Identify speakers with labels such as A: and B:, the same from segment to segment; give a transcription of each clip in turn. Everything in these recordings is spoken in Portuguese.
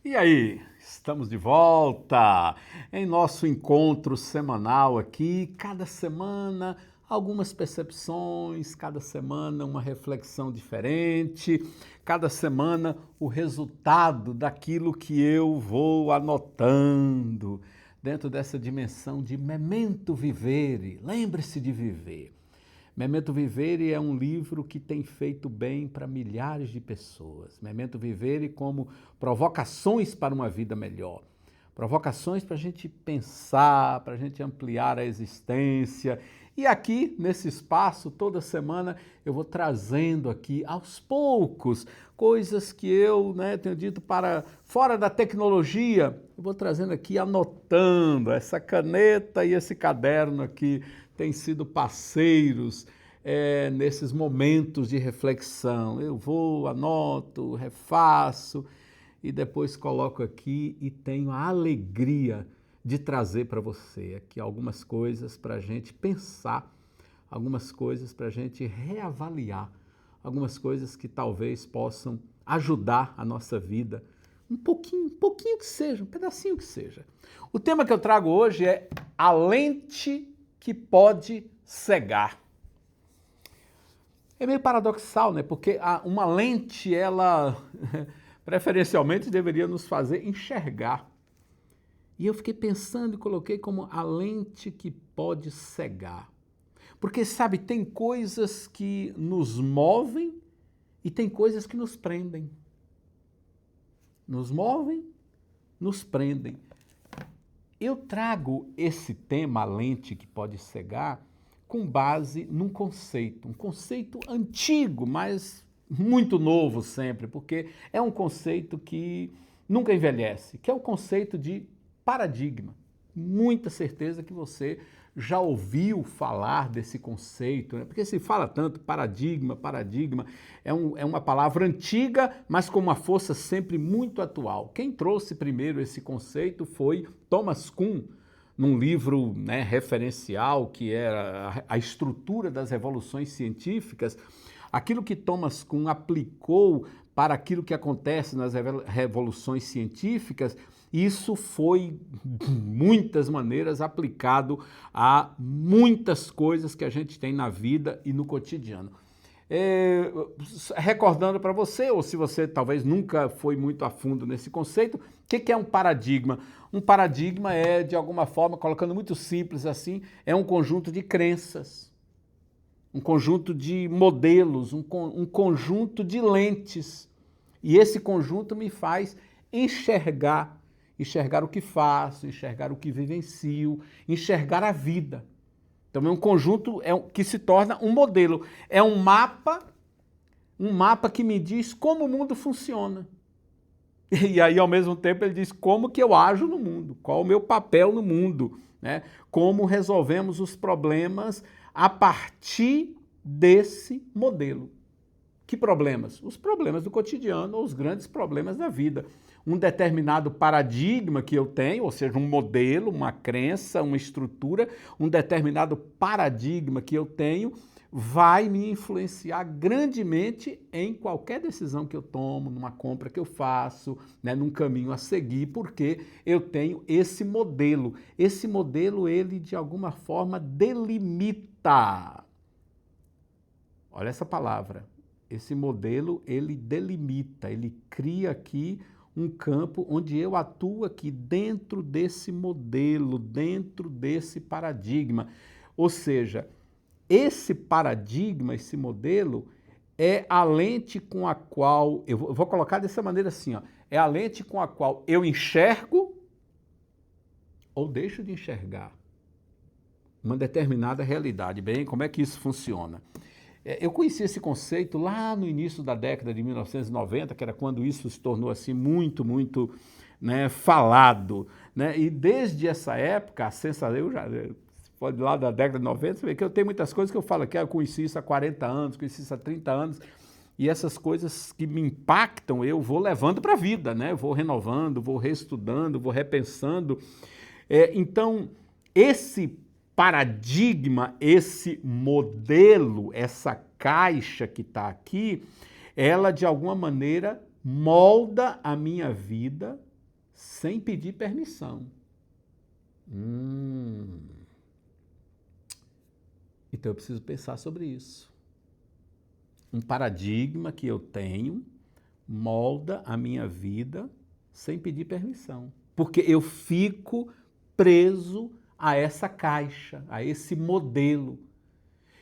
A: E aí, estamos de volta em nosso encontro semanal aqui. Cada semana, algumas percepções, cada semana, uma reflexão diferente, cada semana, o resultado daquilo que eu vou anotando dentro dessa dimensão de memento vivere. Lembre-se de viver. Memento Vivere é um livro que tem feito bem para milhares de pessoas. Memento Vivere como provocações para uma vida melhor. Provocações para a gente pensar, para a gente ampliar a existência. E aqui, nesse espaço, toda semana, eu vou trazendo aqui, aos poucos, coisas que eu tenho dito para fora da tecnologia. Eu vou trazendo aqui, anotando. Essa caneta e esse caderno aqui têm sido parceiros nesses momentos de reflexão. Eu vou, anoto, refaço e depois coloco aqui e tenho a alegria de trazer para você aqui algumas coisas para a gente pensar, algumas coisas para a gente reavaliar, algumas coisas que talvez possam ajudar a nossa vida, um pouquinho que seja, um pedacinho que seja. O tema que eu trago hoje é a lente que pode cegar. É meio paradoxal, né? Porque uma lente, ela preferencialmente deveria nos fazer enxergar. E eu fiquei pensando e coloquei como a lente que pode cegar. Porque, sabe, tem coisas que nos movem e tem coisas que nos prendem. Nos movem, nos prendem. Eu trago esse tema, a lente que pode cegar, com base num conceito, um conceito antigo, mas muito novo sempre, porque é um conceito que nunca envelhece, que é o conceito de paradigma. Muita certeza que você já ouviu falar desse conceito, né? Porque se fala tanto paradigma, é uma palavra antiga, mas com uma força sempre muito atual. Quem trouxe primeiro esse conceito foi Thomas Kuhn, num livro referencial que era a estrutura das revoluções científicas. Aquilo que Thomas Kuhn aplicou para aquilo que acontece nas revoluções científicas, isso foi, de muitas maneiras, aplicado a muitas coisas que a gente tem na vida e no cotidiano. Recordando para você, ou se você talvez nunca foi muito a fundo nesse conceito, o que é um paradigma? Um paradigma é, de alguma forma, colocando muito simples assim, é um conjunto de crenças, um conjunto de modelos, um conjunto de lentes. E esse conjunto me faz enxergar o que faço, enxergar o que vivencio, enxergar a vida. Então é um conjunto que se torna um modelo. É um mapa que me diz como o mundo funciona. E aí, ao mesmo tempo, ele diz como que eu ajo no mundo, qual o meu papel no mundo, né? Como resolvemos os problemas a partir desse modelo. Que problemas? Os problemas do cotidiano ou os grandes problemas da vida. Um determinado paradigma que eu tenho, ou seja, um modelo, uma crença, uma estrutura, um determinado paradigma que eu tenho vai me influenciar grandemente em qualquer decisão que eu tomo, numa compra que eu faço, num caminho a seguir, porque eu tenho esse modelo. Esse modelo, ele de alguma forma delimita. Olha essa palavra. Esse modelo, ele delimita, ele cria aqui um campo onde eu atuo aqui dentro desse modelo, dentro desse paradigma. Ou seja, esse paradigma, esse modelo, é a lente com a qual, eu vou colocar dessa maneira assim, ó, é a lente com a qual eu enxergo ou deixo de enxergar uma determinada realidade. Bem, como é que isso funciona? Eu conheci esse conceito lá no início da década de 1990, que era quando isso se tornou assim muito falado. Né? E desde essa época, a sensação, eu já pode lá da década de 90, você vê que eu tenho muitas coisas que eu falo aqui, eu conheci isso há 40 anos, conheci isso há 30 anos, e essas coisas que me impactam, eu vou levando para a vida, né? Vou renovando, vou reestudando, vou repensando. Então, esse paradigma, esse modelo, essa caixa que está aqui, ela de alguma maneira molda a minha vida, sem pedir permissão. Então eu preciso pensar sobre isso. Um paradigma que eu tenho molda a minha vida sem pedir permissão. Porque eu fico preso a essa caixa, a esse modelo,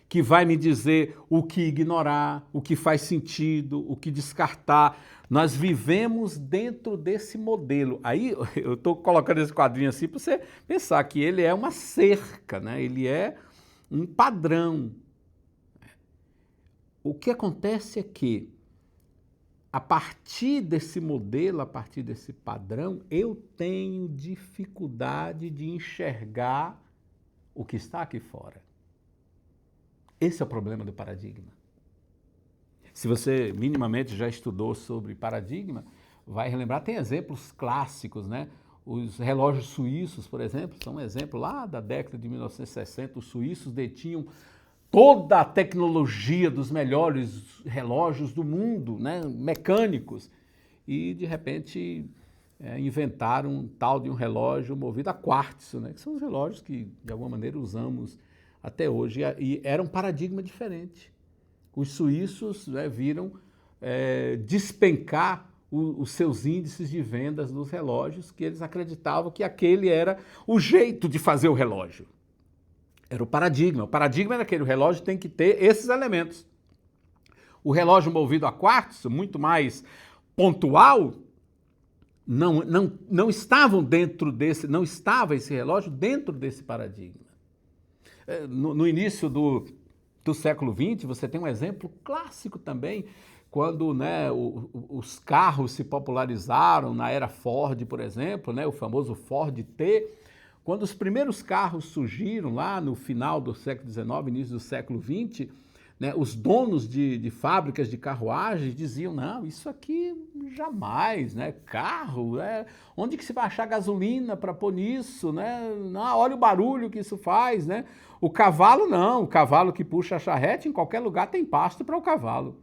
A: que vai me dizer o que ignorar, o que faz sentido, o que descartar. Nós vivemos dentro desse modelo. Aí eu estou colocando esse quadrinho assim para você pensar que ele é uma cerca, né? Ele é um padrão. O que acontece é que, a partir desse modelo, a partir desse padrão, eu tenho dificuldade de enxergar o que está aqui fora. Esse é o problema do paradigma. Se você minimamente já estudou sobre paradigma, vai relembrar, tem exemplos clássicos, né? Os relógios suíços, por exemplo, são um exemplo lá da década de 1960. Os suíços detinham toda a tecnologia dos melhores relógios do mundo, né? Mecânicos, e de repente inventaram um tal de um relógio movido a quartzo, né? Que são os relógios que de alguma maneira usamos até hoje, e era um paradigma diferente. Os suíços, né, viram despencar os seus índices de vendas dos relógios, que eles acreditavam que aquele era o jeito de fazer o relógio. Era o paradigma. O paradigma era que o relógio tem que ter esses elementos. O relógio movido a quartzo, muito mais pontual, não estavam dentro desse, não estava esse relógio dentro desse paradigma. No início do século XX, você tem um exemplo clássico também, quando, né, os carros se popularizaram na era Ford, por exemplo, né, o famoso Ford T. Quando os primeiros carros surgiram lá no final do século XIX, início do século XX, né, os donos de fábricas de carruagens diziam, não, isso aqui jamais, né, carro, onde que se vai achar gasolina para pôr nisso, né? Não, olha o barulho que isso faz, né? O cavalo não, o cavalo que puxa a charrete, em qualquer lugar tem pasto para o cavalo.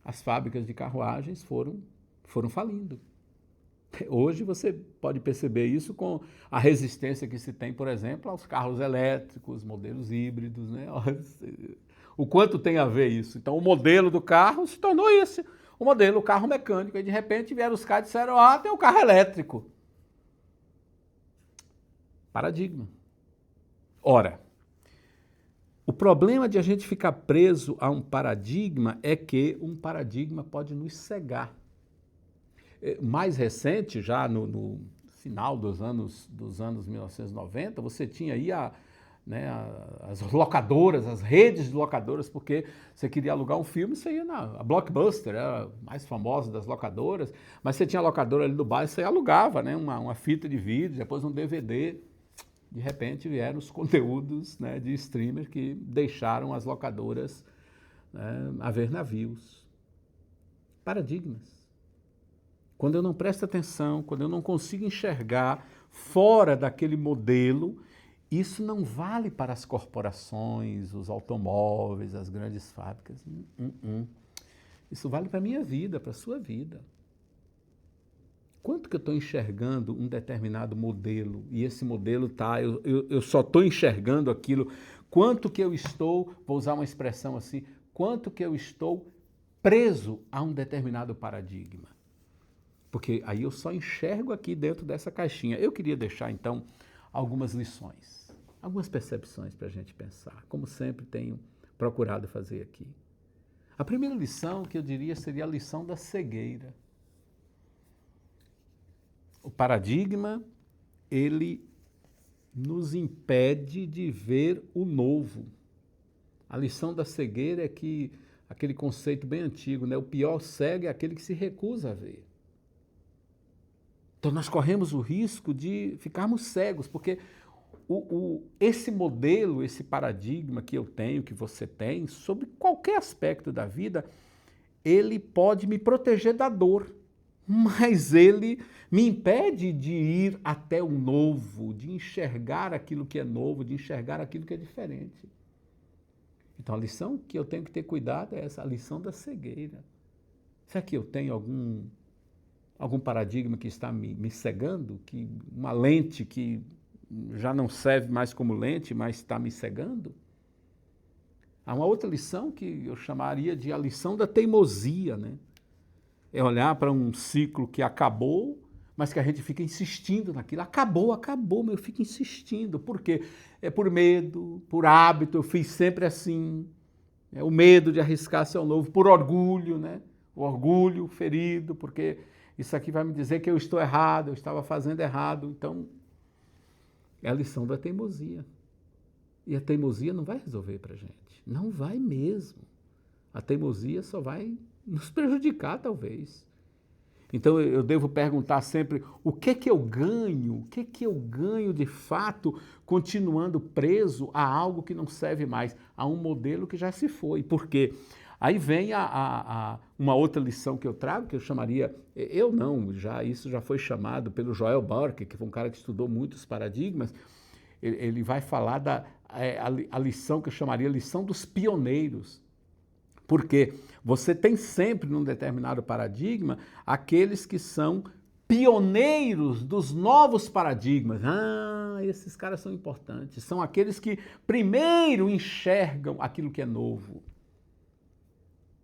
A: As fábricas de carruagens foram falindo. Hoje você pode perceber isso com a resistência que se tem, por exemplo, aos carros elétricos, modelos híbridos, né? O quanto tem a ver isso? Então, o modelo do carro se tornou esse, o modelo do carro mecânico. E de repente vieram os caras e disseram, tem o carro elétrico. Paradigma. Ora, o problema de a gente ficar preso a um paradigma é que um paradigma pode nos cegar. Mais recente, já no final dos anos 1990, você tinha aí as locadoras, as redes de locadoras, porque você queria alugar um filme, você ia a Blockbuster, era a mais famosa das locadoras, mas você tinha a locadora ali do bairro, você alugava, né, uma fita de vídeo, depois um DVD. De repente vieram os conteúdos, né, de streamer que deixaram as locadoras, né, a ver navios. Paradigmas. Quando eu não presto atenção, quando eu não consigo enxergar fora daquele modelo, isso não vale para as corporações, os automóveis, as grandes fábricas. Isso vale para a minha vida, para a sua vida. Quanto que eu estou enxergando um determinado modelo e esse modelo eu só estou enxergando aquilo, quanto que eu estou, vou usar uma expressão assim, quanto que eu estou preso a um determinado paradigma. Porque aí eu só enxergo aqui dentro dessa caixinha. Eu queria deixar então algumas lições, algumas percepções para a gente pensar, como sempre tenho procurado fazer aqui. A primeira lição que eu diria seria a lição da cegueira. O paradigma, ele nos impede de ver o novo. A lição da cegueira é que, aquele conceito bem antigo, né? O pior cego é aquele que se recusa a ver. Então nós corremos o risco de ficarmos cegos, porque esse modelo, esse paradigma que eu tenho, que você tem, sobre qualquer aspecto da vida, ele pode me proteger da dor. Mas ele me impede de ir até o novo, de enxergar aquilo que é novo, de enxergar aquilo que é diferente. Então a lição que eu tenho que ter cuidado é essa, a lição da cegueira. Será que eu tenho algum paradigma que está me cegando, que uma lente que já não serve mais como lente, mas está me cegando? Há uma outra lição que eu chamaria de a lição da teimosia, né? É olhar para um ciclo que acabou, mas que a gente fica insistindo naquilo. Acabou, mas eu fico insistindo. Por quê? É por medo, por hábito, eu fiz sempre assim. É o medo de arriscar-se ao novo, por orgulho, né? O orgulho ferido, porque isso aqui vai me dizer que eu estou errado, eu estava fazendo errado. Então, é a lição da teimosia. E a teimosia não vai resolver para a gente. Não vai mesmo. A teimosia só vai nos prejudicar, talvez. Então eu devo perguntar sempre o que eu ganho, o que eu ganho de fato continuando preso a algo que não serve mais, a um modelo que já se foi. Por quê? Aí vem uma outra lição que eu trago, que eu chamaria, isso já foi chamado pelo Joel Burke, que foi um cara que estudou muitos paradigmas. Ele vai falar a lição que eu chamaria lição dos pioneiros. Porque você tem sempre, num determinado paradigma, aqueles que são pioneiros dos novos paradigmas. Esses caras são importantes. São aqueles que primeiro enxergam aquilo que é novo.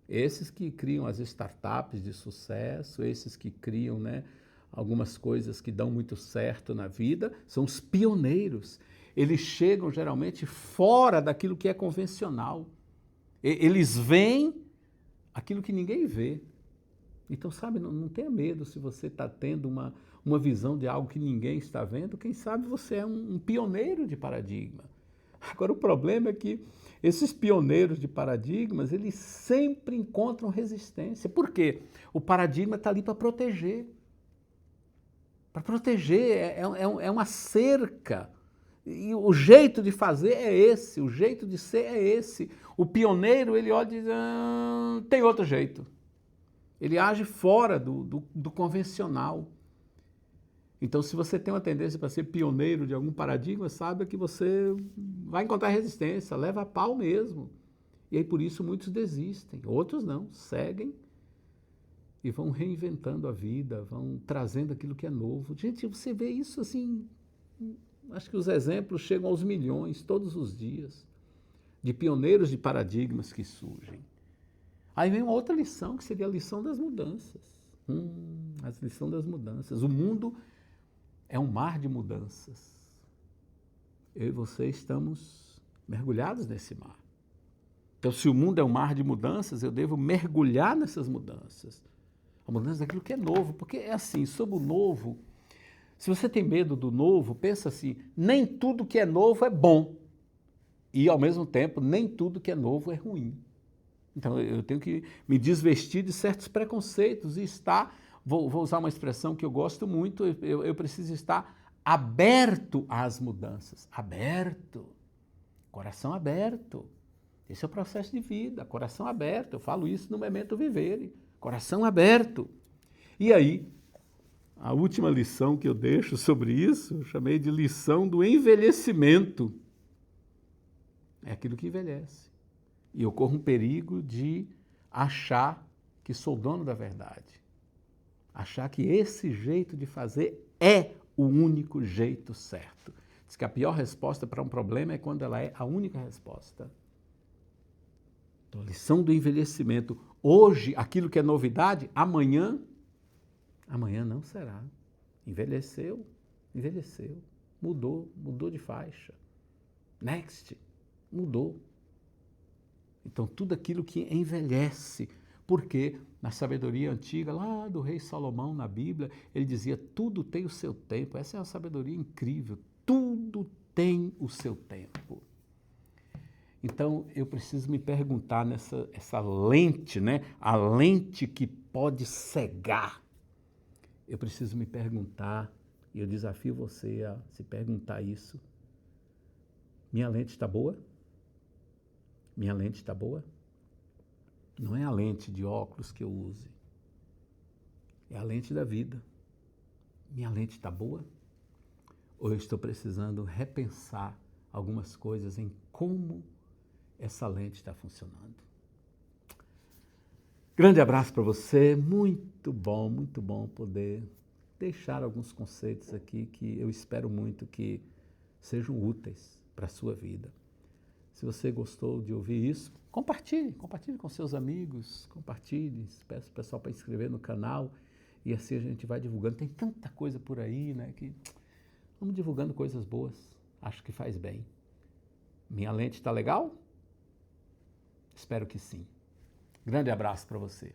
A: Esses que criam as startups de sucesso, esses que criam, né, algumas coisas que dão muito certo na vida, são os pioneiros. Eles chegam geralmente fora daquilo que é convencional. Eles veem aquilo que ninguém vê. Então, sabe, não tenha medo se você está tendo uma visão de algo que ninguém está vendo. Quem sabe você é um pioneiro de paradigma. Agora, o problema é que esses pioneiros de paradigmas, eles sempre encontram resistência. Por quê? O paradigma está ali para proteger. Para proteger, é uma cerca. E o jeito de fazer é esse, o jeito de ser é esse. O pioneiro, ele olha e diz, tem outro jeito. Ele age fora do convencional. Então, se você tem uma tendência para ser pioneiro de algum paradigma, saiba que você vai encontrar resistência, leva a pau mesmo. E aí, por isso, muitos desistem. Outros não, seguem e vão reinventando a vida, vão trazendo aquilo que é novo. Gente, você vê isso assim... Acho que os exemplos chegam aos milhões todos os dias, de pioneiros de paradigmas que surgem. Aí vem uma outra lição, que seria a lição das mudanças. A lição das mudanças. O mundo é um mar de mudanças. Eu e você estamos mergulhados nesse mar. Então, se o mundo é um mar de mudanças, eu devo mergulhar nessas mudanças. A mudança daquilo que é novo, porque é assim, sobre o novo... Se você tem medo do novo, pensa assim, nem tudo que é novo é bom. E, ao mesmo tempo, nem tudo que é novo é ruim. Então, eu tenho que me desvestir de certos preconceitos e vou usar uma expressão que eu gosto muito, eu preciso estar aberto às mudanças. Aberto. Coração aberto. Esse é o processo de vida, coração aberto. Eu falo isso no Memento Vivere. Coração aberto. E aí... A última lição que eu deixo sobre isso, eu chamei de lição do envelhecimento. É aquilo que envelhece. E eu corro um perigo de achar que sou dono da verdade. Achar que esse jeito de fazer é o único jeito certo. Diz que a pior resposta para um problema é quando ela é a única resposta. Então, lição do envelhecimento. Hoje, aquilo que é novidade, amanhã não será. Envelheceu, mudou de faixa. Next, mudou. Então, tudo aquilo que envelhece, porque na sabedoria antiga, lá do rei Salomão, na Bíblia, ele dizia, tudo tem o seu tempo. Essa é uma sabedoria incrível. Tudo tem o seu tempo. Então, eu preciso me perguntar essa lente, né? A lente que pode cegar. Eu preciso me perguntar, e eu desafio você a se perguntar isso. Minha lente está boa? Minha lente está boa? Não é a lente de óculos que eu use. É a lente da vida. Minha lente está boa? Ou eu estou precisando repensar algumas coisas em como essa lente está funcionando? Grande abraço para você, muito bom poder deixar alguns conceitos aqui que eu espero muito que sejam úteis para a sua vida. Se você gostou de ouvir isso, compartilhe com seus amigos, compartilhe, peço o pessoal para inscrever no canal e assim a gente vai divulgando. Tem tanta coisa por aí, né, que vamos divulgando coisas boas, acho que faz bem. Minha lente está legal? Espero que sim. Grande abraço para você.